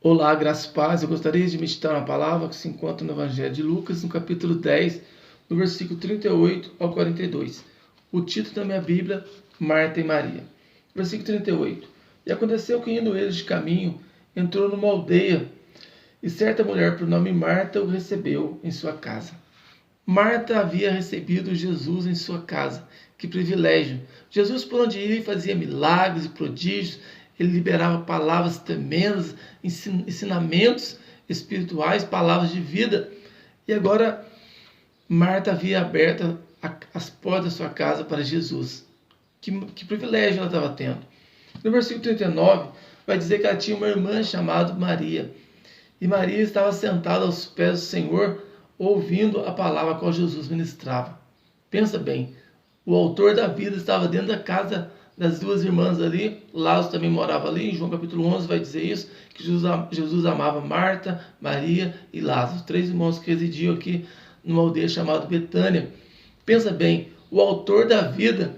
Olá, graças e paz. Eu gostaria de meditar uma palavra que se encontra no Evangelho de Lucas, no capítulo 10, no versículo 38 ao 42. O título da minha Bíblia, Marta e Maria. Versículo 38. E aconteceu que, indo eles de caminho, entrou numa aldeia, e certa mulher por nome Marta o recebeu em sua casa. Marta havia recebido Jesus em sua casa. Que privilégio! Jesus, por onde ia, fazia milagres e prodígios. Ele liberava palavras tremendas, ensinamentos espirituais, palavras de vida. E agora Marta havia aberto as portas da sua casa para Jesus. Que privilégio ela estava tendo. No versículo 39, vai dizer que ela tinha uma irmã chamada Maria. E Maria estava sentada aos pés do Senhor, ouvindo a palavra a qual Jesus ministrava. Pensa bem, o autor da vida estava dentro da casa das duas irmãs ali. Lázaro também morava ali. Em João capítulo 11 vai dizer isso, que Jesus amava Marta, Maria e Lázaro, três irmãos que residiam aqui numa aldeia chamada Betânia. Pensa bem, o autor da vida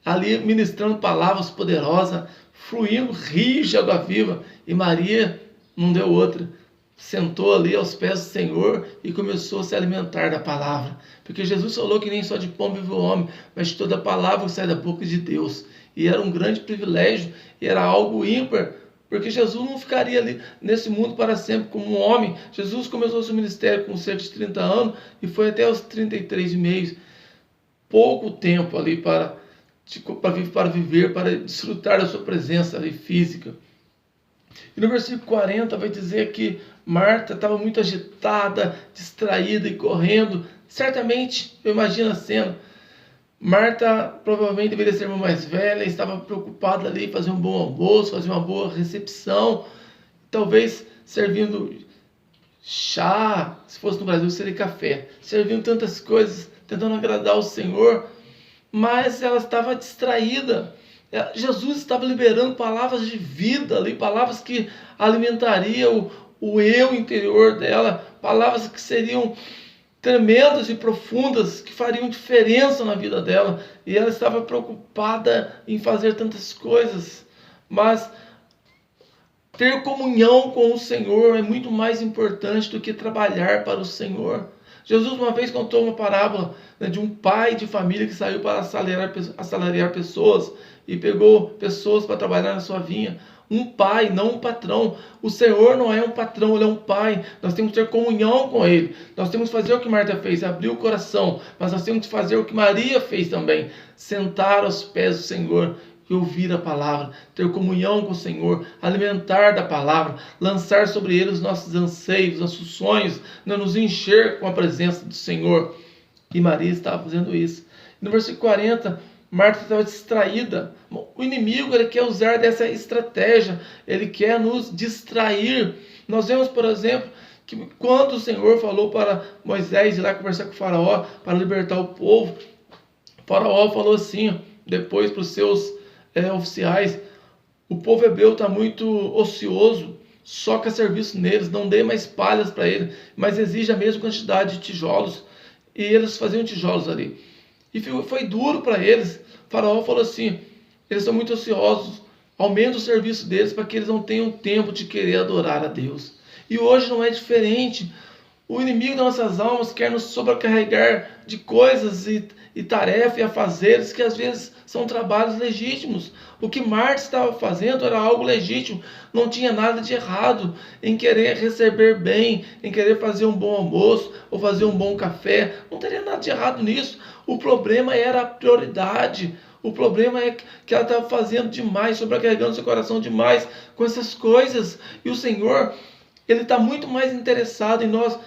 ali ministrando palavras poderosas, fluindo rios de água viva, e Maria não deu outra. Sentou ali aos pés do Senhor e começou a se alimentar da palavra. Porque Jesus falou que nem só de pão vive o homem, mas de toda a palavra que sai da boca de Deus. E era um grande privilégio, e era algo ímpar, porque Jesus não ficaria ali nesse mundo para sempre como um homem. Jesus começou seu ministério com cerca de 30 anos e foi até os 33 e meio. Pouco tempo ali para viver, para desfrutar da sua presença ali física. E no versículo 40 vai dizer que Marta estava muito agitada, distraída e correndo. Certamente, eu imagino a cena. Marta provavelmente deveria ser uma mais velha, estava preocupada ali em fazer um bom almoço, fazer uma boa recepção, talvez servindo chá, se fosse no Brasil seria café, servindo tantas coisas, tentando agradar o Senhor, mas ela estava distraída. Jesus estava liberando palavras de vida ali, palavras que alimentariam o eu interior dela, palavras que seriam tremendas e profundas, que fariam diferença na vida dela. E ela estava preocupada em fazer tantas coisas, mas ter comunhão com o Senhor é muito mais importante do que trabalhar para o Senhor. Jesus uma vez contou uma parábola, né, de um pai de família que saiu para assalariar pessoas e pegou pessoas para trabalhar na sua vinha. Um pai, não um patrão. O Senhor não é um patrão, Ele é um pai. Nós temos que ter comunhão com Ele. Nós temos que fazer o que Marta fez, abrir o coração. Mas nós temos que fazer o que Maria fez também, sentar aos pés do Senhor e ouvir a palavra, ter comunhão com o Senhor, alimentar da palavra, lançar sobre Ele os nossos anseios, nossos sonhos, nos encher com a presença do Senhor. E Maria estava fazendo isso. No versículo 40, Marta estava distraída. O inimigo, ele quer usar dessa estratégia, ele quer nos distrair. Nós vemos, por exemplo, que quando o Senhor falou para Moisés ir lá conversar com o faraó para libertar o povo, o faraó falou assim, depois para os seus oficiais: o povo hebreu está muito ocioso, soca serviço neles, não dê mais palhas para ele, mas exige a mesma quantidade de tijolos. E eles faziam tijolos ali. E foi duro para eles. O faraó falou assim: eles são muito ociosos, aumenta o serviço deles para que eles não tenham tempo de querer adorar a Deus. E hoje não é diferente. O inimigo das nossas almas quer nos sobrecarregar de coisas e tarefas e afazeres que às vezes são trabalhos legítimos. O que Marta estava fazendo era algo legítimo, não tinha nada de errado em querer receber bem, em querer fazer um bom almoço ou fazer um bom café. Não teria nada de errado nisso. O problema era a prioridade. O problema é que ela estava fazendo demais, sobrecarregando seu coração demais com essas coisas. E o Senhor, Ele está muito mais interessado em nós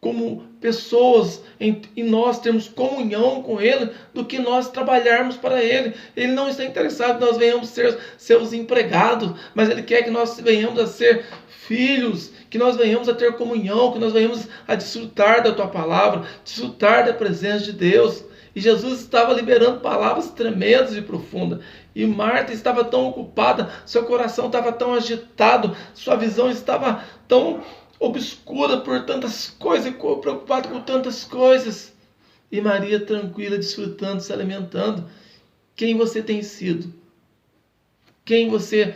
como pessoas, em nós termos comunhão com Ele, do que nós trabalharmos para Ele. Ele não está interessado que nós venhamos ser seus empregados, mas Ele quer que nós venhamos a ser filhos, que nós venhamos a ter comunhão, que nós venhamos a desfrutar da Tua palavra, desfrutar da presença de Deus. E Jesus estava liberando palavras tremendas e profundas. E Marta estava tão ocupada, seu coração estava tão agitado, sua visão estava tão obscura por tantas coisas, preocupada com tantas coisas. E Maria tranquila, desfrutando, se alimentando. Quem você tem sido? Quem você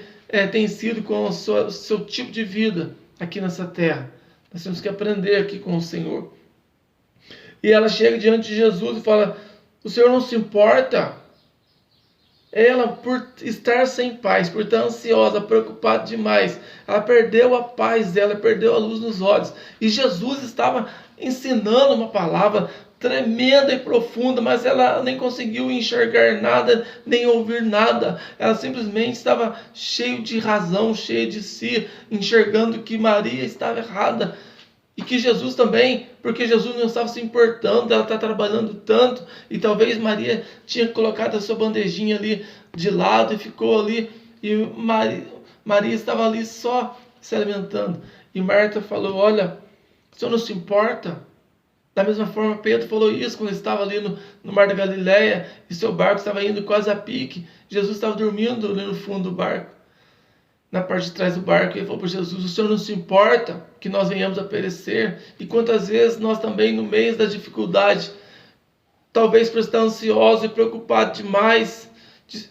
tem sido com o seu tipo de vida aqui nessa terra. Nós temos que aprender aqui com o Senhor. E ela chega diante de Jesus e fala: o Senhor não se importa? Ela, por estar sem paz, por estar ansiosa, preocupada demais, ela perdeu a paz dela, perdeu a luz nos olhos. E Jesus estava ensinando uma palavra tremenda e profunda, mas ela nem conseguiu enxergar nada, nem ouvir nada. Ela simplesmente estava cheia de razão, cheia de si, enxergando que Maria estava errada. E que Jesus também, porque Jesus não estava se importando, ela está trabalhando tanto, e talvez Maria tinha colocado a sua bandejinha ali de lado e ficou ali, e Maria estava ali só se alimentando. E Marta falou: olha, o Senhor não se importa? Da mesma forma, Pedro falou isso quando estava ali no Mar da Galileia, e seu barco estava indo quase a pique. Jesus estava dormindo ali no fundo do barco, na parte de trás do barco. Ele falou para Jesus: o Senhor não se importa que nós venhamos a perecer? E quantas vezes nós também, no meio da dificuldade, talvez por estar ansioso e preocupado demais,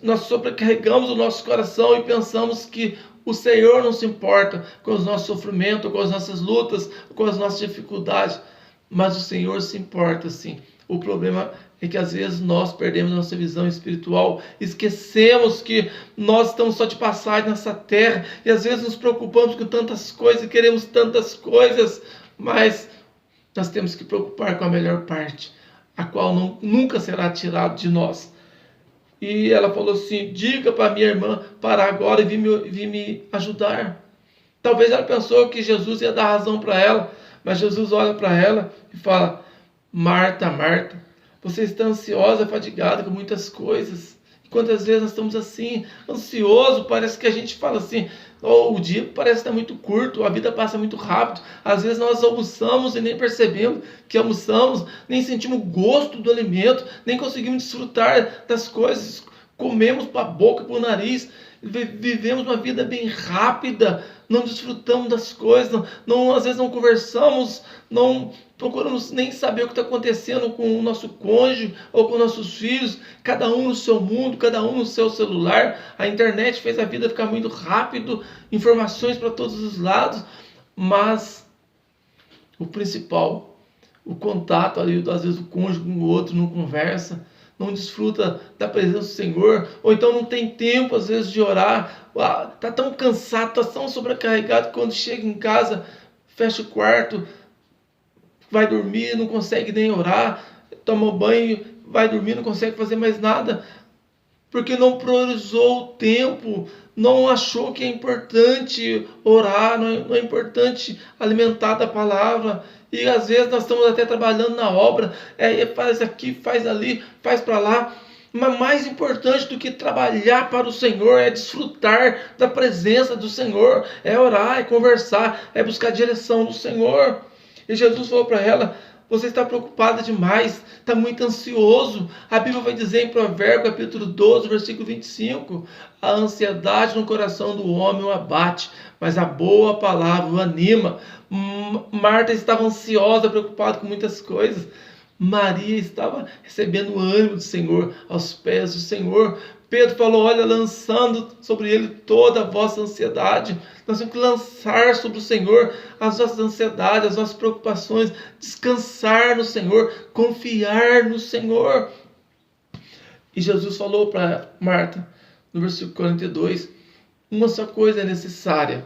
nós sobrecarregamos o nosso coração e pensamos que o Senhor não se importa com os nossos sofrimentos, com as nossas lutas, com as nossas dificuldades. Mas o Senhor se importa, sim. O problema é que às vezes nós perdemos a nossa visão espiritual, esquecemos que nós estamos só de passagem nessa terra, e às vezes nos preocupamos com tantas coisas e queremos tantas coisas, mas nós temos que preocupar com a melhor parte, a qual nunca será tirado de nós. E ela falou assim: diga para minha irmã parar agora e vir me ajudar. Talvez ela pensou que Jesus ia dar razão para ela, mas Jesus olha para ela e fala: Marta, Marta, você está ansiosa, fadigada com muitas coisas. E quantas vezes nós estamos assim, ansioso, parece que a gente fala assim: o dia parece estar muito curto, a vida passa muito rápido. Às vezes nós almoçamos e nem percebemos que almoçamos, nem sentimos o gosto do alimento, nem conseguimos desfrutar das coisas, comemos para a boca, para o nariz, vivemos uma vida bem rápida, não desfrutamos das coisas, às vezes não conversamos, não procuramos nem saber o que está acontecendo com o nosso cônjuge ou com nossos filhos, cada um no seu mundo, cada um no seu celular. A internet fez a vida ficar muito rápido, informações para todos os lados, mas o principal, o contato ali, às vezes o cônjuge com o outro não conversa, não desfruta da presença do Senhor, ou então não tem tempo às vezes de orar, está tão cansado, está tão sobrecarregado, quando chega em casa, fecha o quarto, vai dormir, não consegue nem orar, toma banho, vai dormir, não consegue fazer mais nada, porque não priorizou o tempo, não achou que é importante orar, não é importante alimentar da palavra. E às vezes nós estamos até trabalhando na obra, faz aqui, faz ali, faz para lá. Mas mais importante do que trabalhar para o Senhor é desfrutar da presença do Senhor, é orar, é conversar, é buscar a direção do Senhor. E Jesus falou para ela: você está preocupada demais, está muito ansioso. A Bíblia vai dizer em Provérbios, capítulo 12, versículo 25, a ansiedade no coração do homem o abate, mas a boa palavra o anima. Marta estava ansiosa, preocupada com muitas coisas. Maria estava recebendo o ânimo do Senhor, aos pés do Senhor. Pedro falou: olha, lançando sobre ele toda a vossa ansiedade. Nós temos que lançar sobre o Senhor as nossas ansiedades, as nossas preocupações, descansar no Senhor, confiar no Senhor. E Jesus falou para Marta, no versículo 42, uma só coisa é necessária,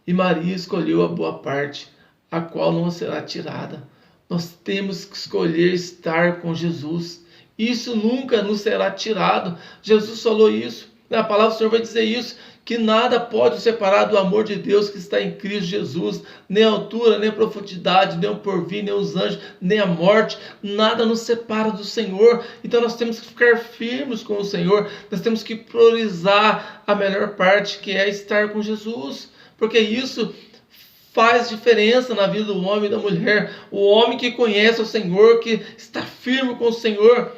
e Maria escolheu a boa parte, a qual não será tirada. Nós temos que escolher estar com Jesus. Isso nunca nos será tirado. Jesus falou isso. Na palavra do Senhor vai dizer isso, que nada pode separar do amor de Deus que está em Cristo Jesus. Nem a altura, nem a profundidade, nem o porvir, nem os anjos, nem a morte. Nada nos separa do Senhor. Então nós temos que ficar firmes com o Senhor. Nós temos que priorizar a melhor parte, que é estar com Jesus. Porque isso faz diferença na vida do homem e da mulher. O homem que conhece o Senhor, que está firme com o Senhor,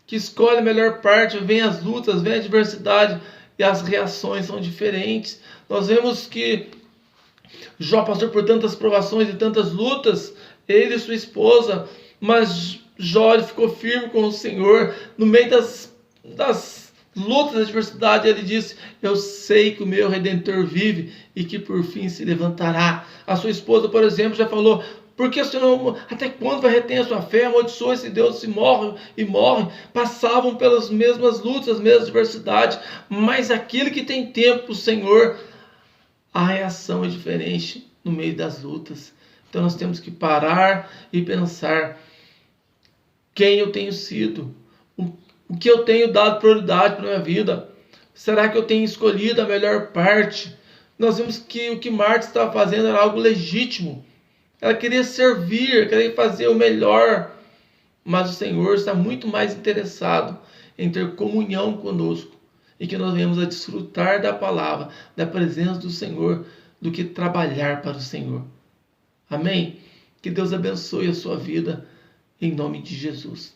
que escolhe a melhor parte, vem as lutas, vem a adversidade e as reações são diferentes. Nós vemos que Jó passou por tantas provações e tantas lutas, ele e sua esposa, mas Jó ficou firme com o Senhor no meio das lutas, adversidade, ele disse: eu sei que o meu Redentor vive e que por fim se levantará. A sua esposa, por exemplo, já falou: por que o Senhor, até quando vai reter a sua fé? Amaldiçoa esse Deus se morre e morre. Passavam pelas mesmas lutas, as mesmas adversidades, mas aquele que tem tempo, o Senhor, a reação é diferente no meio das lutas. Então nós temos que parar e pensar: quem eu tenho sido? O que eu tenho dado prioridade para a minha vida? Será que eu tenho escolhido a melhor parte? Nós vimos que o que Marta estava fazendo era algo legítimo. Ela queria servir, queria fazer o melhor. Mas o Senhor está muito mais interessado em ter comunhão conosco e que nós venhamos a desfrutar da palavra, da presença do Senhor, do que trabalhar para o Senhor. Amém? Que Deus abençoe a sua vida, em nome de Jesus.